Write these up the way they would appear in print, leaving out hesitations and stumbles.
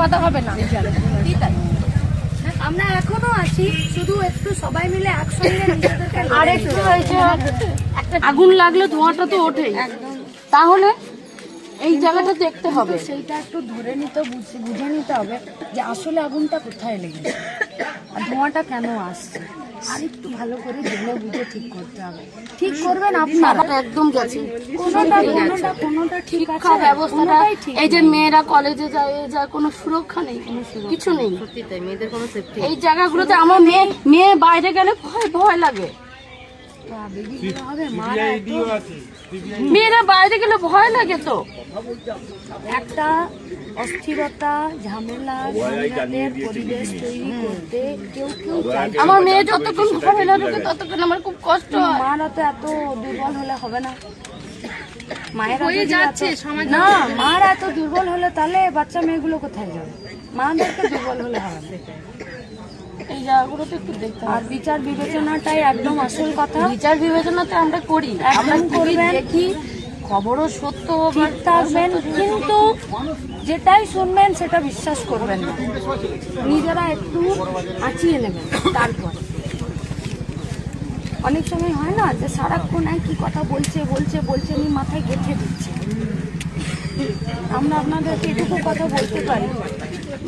কথা হবে না। আমরা এখনো আছি, শুধু একটু সবাই মিলে একসঙ্গে নিজেদেরকে আর একটু হয়েছে, আগুন লাগলে ধোঁয়াটা তো ওঠেই, তাহলে এই জায়গাটা দেখতে হবে। সেইটা একটু ধরে নিতে, বুঝে নিতে হবে যে আসলে আগুনটা কোথায় লেগেছে আর ধোঁয়াটা কেন আসছে। আর একটু ভালো করে জেনে বুঝে ঠিক করতে হবে। ঠিক করবেন আপনারা, একদম গেছে। কোনোটা ঠিক আছে, শিক্ষা ব্যবস্থাটা, এই যে মেয়েরা কলেজে যায় কোনো সুরক্ষা নেই, কিছু নেই। মেয়েদের কোনো সেফটি এই জায়গাগুলোতে আমার মেয়ে বাইরে গেলে ভয় লাগে। মেয়েরা বাইরে গেলে ভয় লাগে তো। একটা অস্থিরতা, ঝামেলা, ঝঞ্ঝাটের পরিবেশ তৈরি করতে কেউ চায় না। আমার মেয়ে যতক্ষণ ঝামেলা ঢুকে ততক্ষণ আমার খুব কষ্ট হয়। মারা তো এত দুর্বল হলে হবে না। মায়েরা না, মারা এত দুর্বল হলে তাহলে বাচ্চা মেয়েগুলো কোথায় যাবে? মাদেরকে দুর্বল হলে হবে না। এই জায়গাগুলোতে একটু দেখতে হবে। আর বিচার বিবেচনাটাই একদম আসল কথা। বিচার বিবেচনাতে আমরা করি, আমরা করবেন, দেখি, খবরও সত্য ঠিক থাকবেন, কিন্তু যেটাই শুনবেন সেটা বিশ্বাস করবেন না। নিজেরা একটু আঁচিয়ে নেবেন। তারপর অনেক সময় হয় না যে সারাক্ষণ কি কথা বলছে নি মাথায় গেঁথে দিচ্ছে। আমরা আপনাদেরকে এটুকু কথা বলতে পারি,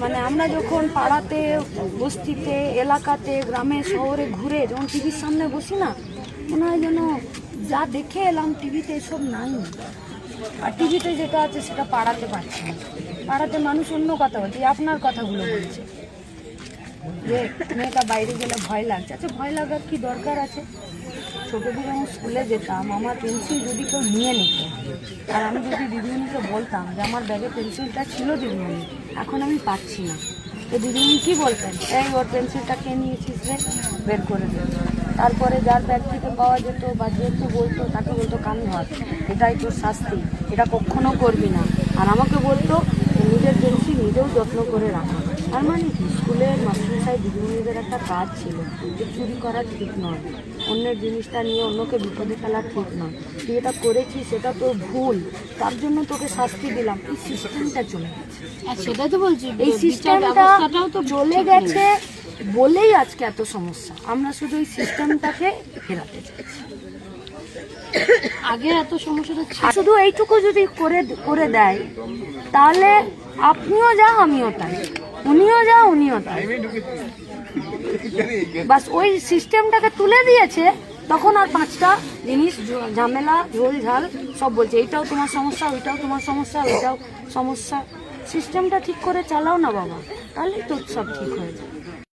মানে আমরা যখন পাড়াতে, বস্তিতে, এলাকাতে, গ্রামে, শহরে ঘুরে যখন টিভির সামনে বসি না, মনে হয় যেন যা দেখে এলাম টিভিতে এসব নাই। আর টিভিতে যেটা আছে সেটা পাড়াতে পারছি না। পাড়াতে মানুষ অন্য কথা বলছে, আপনার কথাগুলো বলছে যে মেয়েটা বাইরে গেলে ভয় লাগছে। আচ্ছা, ভয় লাগার কি দরকার আছে? ছোটোদিকে যখন স্কুলে যেতাম, আমার পেন্সিল যদি কেউ নিয়ে নিত, আর আমি যদি দিদিমণিকে বলতাম যে আমার ব্যাগে পেন্সিলটা ছিল দিদিমণি, এখন আমি পাচ্ছি না, তো দিদিমণি কী বলতেন? এই ওর পেন্সিলটা কে নিয়েছিস রে, বের করে দে। তারপরে যার ব্যাগ থেকে পাওয়া যেত বা যেহেতু বলতো, তাকে বলতো কান ধর, এটাই তোর শাস্তি, এটা কখনো করবি না। আর আমাকে বলতো নিজের পেন্সিল নিজেও যত্ন করে রাখা। আর মানে কি, স্কুলের মাস্টারমশাই দিদিমণিদের একটা কাজ ছিল যে চুরি করা ঠিক নয়, অন্যের জিনিসটা নিয়ে অন্যকে বিপদে ফেলা ঠিক নয়, তুই এটা করেছিস সেটা তোর ভুল, তার জন্য তোকে শাস্তি দিলাম। এই সিস্টেমটা চলে গেছে। সেটাই তো বলছি, এই সিস্টেমটাও তো চলে গেছে বলেই আজকে এত সমস্যা। আমরা শুধু এই সিস্টেমটাকে ফেরাতে চাইছি। আগে এত সমস্যাটা ছিল। শুধু এইটুকু যদি করে দেয়, তাহলে আপনিও যা আমিও তাই, উনিও যা উনিও তাই। বাস ওই সিস্টেমটাকে তুলে দিয়েছে, তখন আর পাঁচটা জিনিস, ঝামেলা, ঝোল ঝাল সব বলছে, এইটাও তোমার সমস্যা, ওইটাও তোমার সমস্যা, ওইটাও সমস্যা। সিস্টেমটা ঠিক করে চালাও না বাবা, তাহলেই তো সব ঠিক হয়ে যায়।